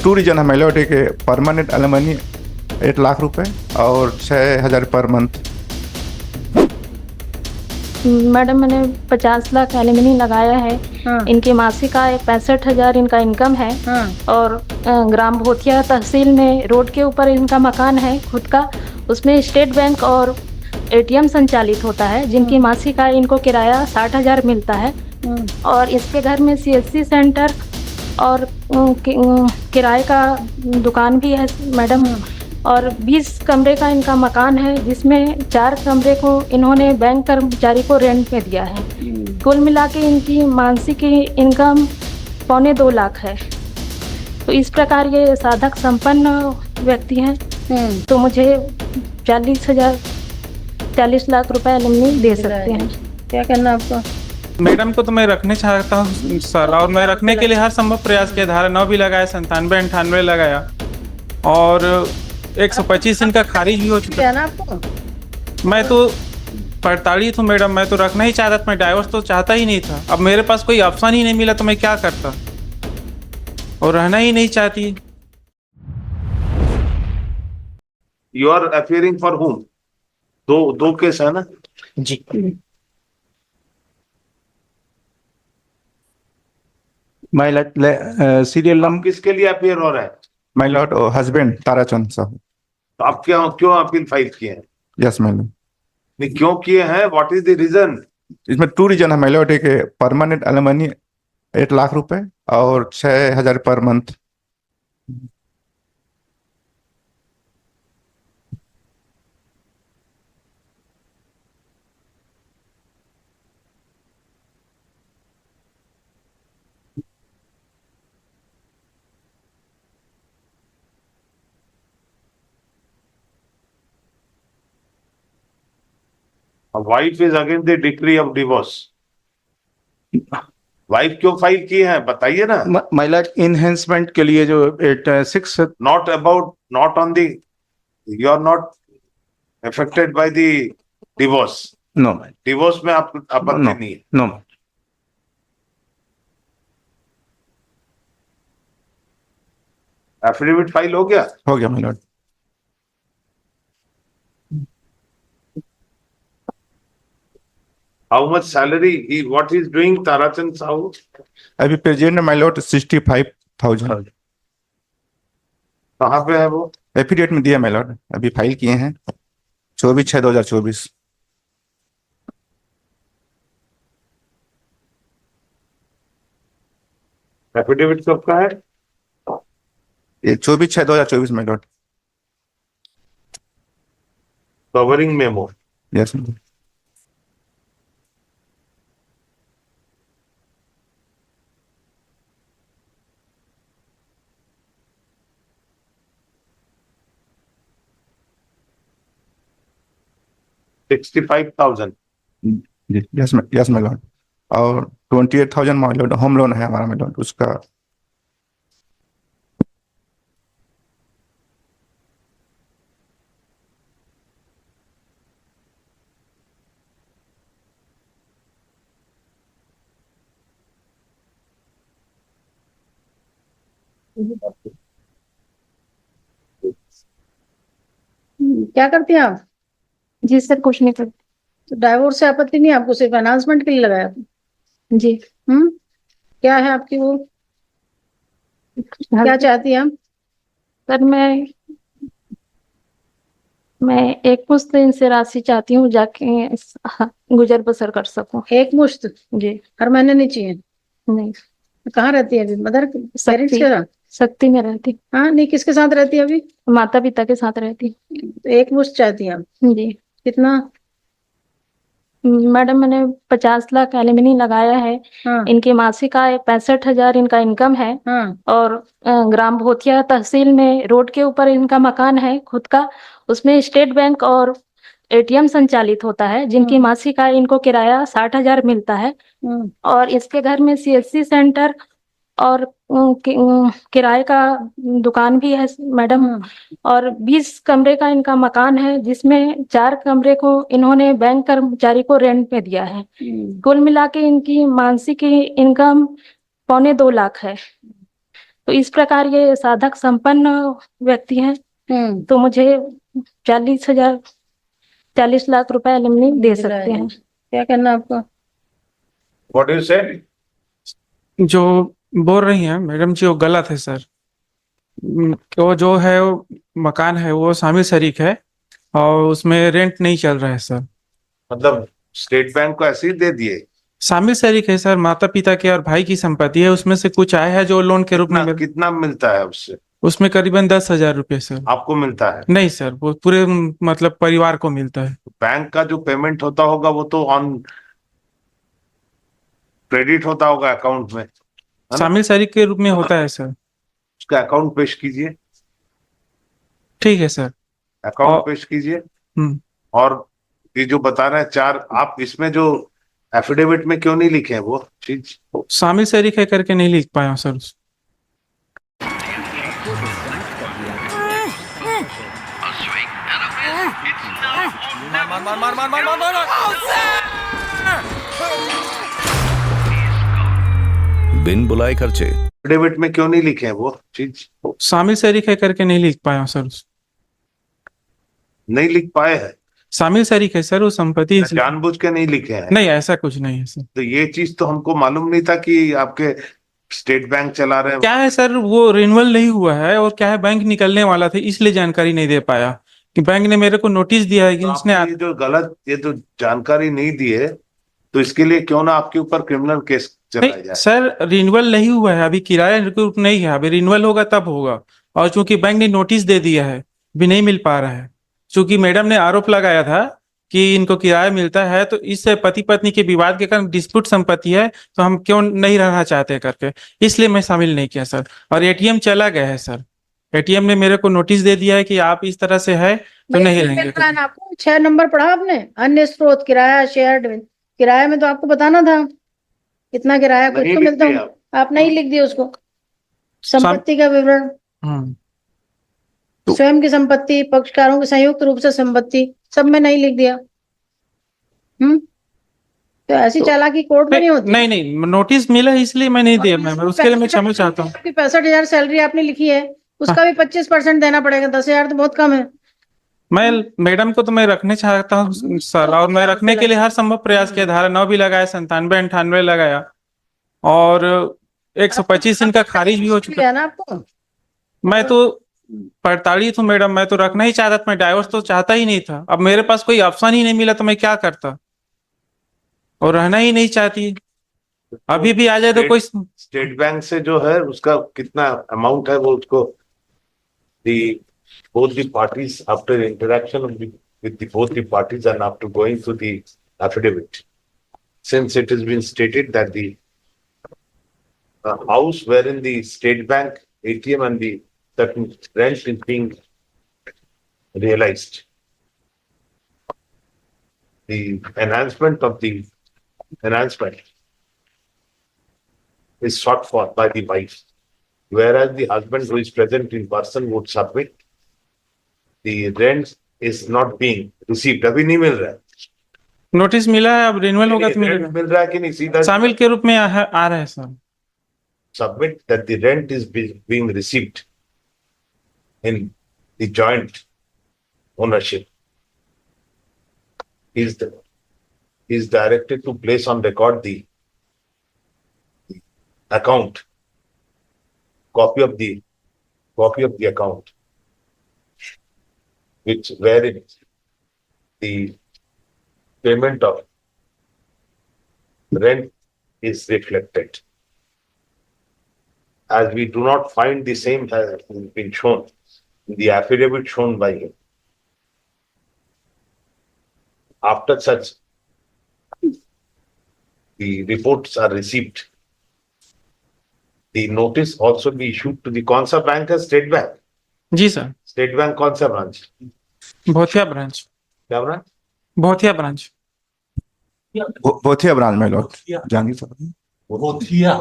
To reason है melody के permanent alimony 8 lakh रुपए और 6,000 पर मंथ। मैडम मैंने 50 लाख एलिमनी लगाया है। हाँ। इनकी मासिक आय 65,000 इनका इनकम है। हाँ। और ग्राम भोतिया तहसील में रोड के ऊपर इनका मकान है खुद का। उसमें स्टेट बैंक और एटीएम संचालित होता है, जिनकी मासिक आय इनको किराया 60,000 मिलता है। और इसके घर में सीएससी सेंटर और किराए का दुकान भी है मैडम। और 20 कमरे का इनका मकान है, जिसमें 4 कमरे को इन्होंने बैंक कर्मचारी को रेंट पे दिया है। कुल मिला के इनकी मासिक इनकम 2.25 लाख है। तो इस प्रकार ये साधक संपन्न व्यक्ति हैं। तो मुझे 40 लाख रुपए एलिमनी दे सकते हैं। क्या करना आपको? मैडम को तो मैं रखने चाहता हूँ सर, और मैं रखने के लिए हर संभव प्रयास किया। धारा 9 भी लगाया, 97, 98 लगाया और 125 इनका खारिज भी हो चुका। क्या ना आपको? मैं तो प्रताड़ित हूँ मैडम। मैं तो रखना ही चाहता था, मैं डाइवोर्स तो चाहता ही नहीं था। अब मेरे पास कोई ऑप्शन ही नहीं मिला तो मैं क्या करता, और रहना ही नहीं चाहती। You are appearing for whom? दो केस है ना जी। माय सीरियल हम किसके लिए अफेयर हो रहा है? माय लॉर्ड हस्बैंड ताराचंद साहब। तो आप क्यों अपील फाइल किए हैं? Yes madam. नहीं, क्यों किए हैं? What is the reason? इसमें 2 रीजन है मेलोडी के परमानेंट एलिमनी 8 लाख रुपए और 6,000 per month. Wife is against the decree of divorce. Wife क्यों फाइल की है बताइए ना। महिला इनहेंसमेंट के लिए जो 6 not on the, you are not affected by the divorce. No divorce में आप आपत्ति नहीं है? नो। एफिडेविट फाइल हो गया? हो गया my Lord. How much salary he what is doing Tarachand Sahu? अभी प्रेजेंट माय लॉर्ड 65,000। कहाँ पे है वो? एफिडेविट में दिया माय लॉर्ड, अभी फाइल किए हैं 24/6/2024। एफिडेविट कब का है? ये 24/6/2024 my Lord. Covering memo. Yes. 65,000। Yes my Lord. और 28,000 माय लॉर्ड होम लोन है हमारा माय लॉर्ड, उसका। क्या करती हैं आप? जी सर, कुछ नहीं करते। तो डाइवोर्स से आपत्ति नहीं, आपको सिर्फ अनाउंसमेंट के लिए लगाया? जी। क्या है आपकी वो, क्या चाहती हैं आप? सर मैं एक मुश्त इनसे राशि चाहती हूँ, जाके गुजर बसर कर सकूं। एक मुश्त जी। हर महीने नहीं चाहिए? नहीं। कहाँ रहती है अभी? मदर पेरेंट्स के साथ? शक्ति में रहती। हाँ, नहीं, किसके साथ रहती है अभी? माता पिता के साथ रहती। तो एक मुश्त चाहती हैं आप? जी। कितना? मैडम मैंने 50 लाख एलिमनी लगाया है। हाँ। इनकी मासिक आय 65,000 इनका इनकम है। हाँ। और ग्राम भोतिया तहसील में रोड के ऊपर इनका मकान है खुद का। उसमें स्टेट बैंक और एटीएम संचालित होता है, जिनकी मासिक आय इनको किराया 60,000 मिलता है। और इसके घर में सीएससी सेंटर और किराए का दुकान भी है मैडम। और 20 कमरे का इनका मकान है, जिसमें 4 कमरे को इन्होंने बैंक कर्मचारी को रेंट पे दिया है। कुल मिला के इनकी मासिक इनकम 2.25 लाख है। तो इस प्रकार ये साधक संपन्न व्यक्ति हैं, तो मुझे 40 लाख रुपए एलिमनी दे सकते हैं। क्या करना आपको? What you said? जो बोल रही हैं मैडम जी वो गलत है सर। वो जो है वो मकान है वो शामिल शरीक है और उसमें रेंट नहीं चल रहा है सर। मतलब स्टेट बैंक को ऐसे ही दे दिए? शामिल शरीक है सर, माता पिता के और भाई की संपत्ति है, उसमें से कुछ आया है जो लोन के रूप में कितना मिलता है उससे? उसमें करीबन 10,000 रुपये सर। आपको मिलता है? नहीं सर, वो पूरे मतलब परिवार को मिलता है। बैंक का जो पेमेंट होता होगा वो तो ऑन क्रेडिट होता होगा अकाउंट में, है ना? शामिल शरीक के रूप में होता है सर। उसका अकाउंट पेश कीजिए, ठीक है सर। अकाउंट पेश कीजिए। और ये जो बता रहे हैं 4, आप इसमें जो एफिडेविट में क्यों नहीं लिखे हैं वो चीज? शामिल शरीक है करके नहीं लिख पाया सर। बिन बुलाए खर्चे। एफिडेविट में क्यों नहीं लिखे हैं वो चीज? शामिल शरीक है करके नहीं लिख पाया सर। नहीं लिख पाए हैं? शामिल शरीक है सर वो संपत्ति। जानबूझ के नहीं लिखे हैं? नहीं, ऐसा कुछ नहीं है सर। तो ये चीज तो हमको मालूम नहीं था कि आपके स्टेट बैंक चला रहे हैं। क्या है सर, वो रिन्यूअल नहीं हुआ है और क्या है बैंक निकलने वाला था, इसलिए जानकारी नहीं दे पाया कि बैंक ने मेरे को नोटिस दिया है कि तो उसने आपने ये जो जानकारी नहीं दी है तो इसके लिए क्यों ना आपके ऊपर क्रिमिनल केस चलाया नहीं जाए? सर, रिन्यूअल नहीं हुआ है, अभी किराया नहीं है, अभी रिन्यूअल होगा तब होगा। और चूंकि बैंक ने नोटिस दे दिया है, भी नहीं मिल पा रहा है। चूंकि मैडम ने आरोप लगाया था कि इनको किराया मिलता है, तो इससे पति पत्नी के विवाद के कारण डिस्प्यूट संपत्ति है, तो हम क्यों नहीं रहना चाहते करके, इसलिए मैं शामिल नहीं किया सर। और एटीएम चला गया है सर, एटीएम ने मेरे को नोटिस दे दिया है कि आप इस तरह से है तो नहीं रहेंगे। प्लान आपको 6 नंबर पढ़ा आपने? अन्य स्रोत किराया, शेयर्ड किराया में तो आपको बताना था कितना किराया कुछ तो मिलता है। आप नहीं लिख दिए उसको, संपत्ति का विवरण, स्वयं की संपत्ति, पक्षकारों की संयुक्त रूप से संपत्ति, सब में नहीं लिख दिया। तो ऐसी चालाकी कोर्ट में नहीं होती। नहीं, नोटिस मिला है इसलिए मैं नहीं दिया। मैं उसके लिए मैं क्षमा चाहता हूँ। आपकी 65,000 सैलरी आपने लिखी है, उसका भी 25% देना पड़ेगा। 10,000 तो बहुत कम है। मैं मैडम को तो मैं रखने चाहता हूँ सर, और मैं रखने के लिए हर संभव प्रयास किया। धारा 9 भी लगाया, 97, 98 लगाया, और 125 इनका खारिज भी हो चुका है ना आपको। मैं तो प्रताड़ित हूँ मैडम, मैं तो रखना ही चाहता था, मैं डाइवोर्स तो चाहता ही नहीं था। अब मेरे पास कोई ऑप्शन ही नहीं मिला तो मैं क्या करता, और रहना ही नहीं चाहती। अभी भी आ जाए तो कोई स्टेट बैंक से जो है उसका कितना अमाउंट है वो उसको both the parties after interaction with both the parties and after going through the affidavit, since it has been stated that the house wherein the state bank ATM and the certain rent is being realized, the enhancement of the enhancement is sought for by the wife, whereas the husband who is present in person would submit. The rent is not being received. अभी नहीं मिल रहा है। Notice मिला है, अब renewal होगा तो मिलेगा। मिल रहा है कि नहीं? सीधा शामिल के रूप में आ रहा है sir. Submit that the rent is being received in the joint ownership. Is directed to place on record the account, copy of the account, wherein the payment of rent is reflected. As we do not find the same has been shown in the affidavit shown by him. After such, the reports are received. The notice also be issued to the कौन सा bank है? State bank. जी sir. State bank कौन सा branch? Bhothia branch. क्या branch? Bhothia branch. Bhothia branch में लोग जानिए sir. Bhothia.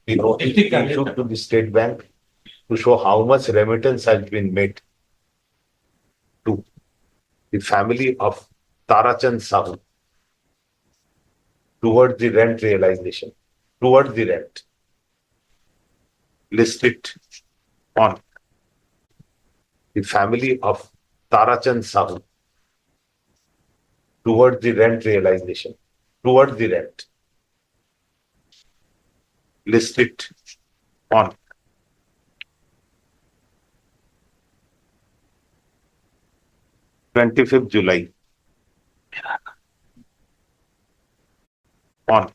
The notice is issued to the state bank to show how much remittance has been made to the family of Tarachand Sahu towards the rent realization, towards the rent. listed on the family of Tarachand Sahu towards the rent realization, towards the rent, listed on 25th July on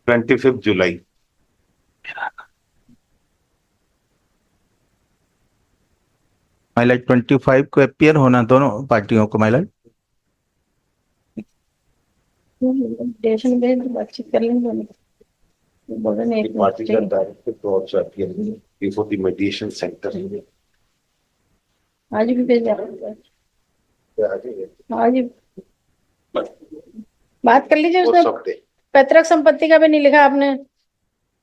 25th July माइलाइट 25 को appear होना दोनों पार्टियों को माइलाइट station पे बातचीत कर लेंगे दोनों। बोल रहे हैं the एक parties are minute directed to also appear before the mediation center. आज भी भेजा आज ही बात कर लीजिए हो उसने सकते पैतृक संपत्ति का भी नहीं लिखा आपने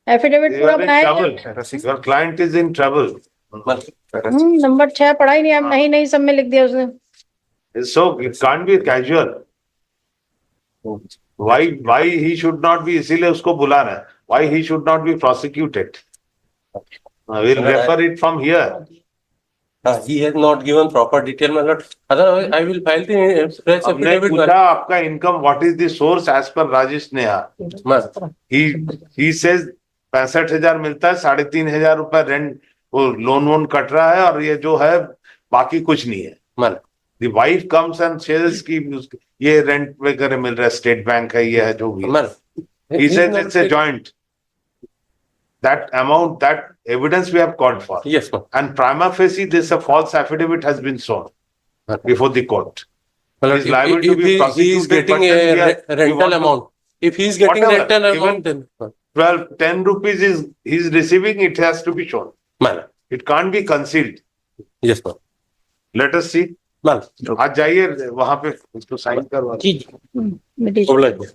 एफिडेविट You पूरा are in बनाया trouble. Your client is in trouble. Number 6 पढ़ा ही नहीं आप नहीं नहीं सब में लिख दिया उसने So it can't be casual. Why he should not be, इसीलिए उसको बुला रहा है. Why he should not be prosecuted? We'll refer it from here. He has not given proper detail, my lord. Otherwise, I will file the fresh हमने affidavit. पूछा आपका income what is the source as per Rajesh Neha. He says 65,000 मिलता है, 3,500 रुपए rent वो loan वोन cut रहा है और ये जो है बाकी कुछ नहीं है. Man, The wife comes and says कि ये रेंट वगैरह मिल रहा है, स्टेट बैंक है, ये है जो भी है. man. He says it's a joint. That amount, that evidence we have called for. Yes, ma'am. And prima facie, this a false affidavit has been shown before the court. My lord, He is liable to if be he is prosecuted, getting but then we a we rental want to- amount, if he is getting Whatever, rental even- amount, then 12, 10 rupees is he's receiving, it has to be shown. man. It can't be concealed. Yes, ma'am. Let us see. Man. आज जाइए वहां पे उसको sign करवा. mediation Obliged.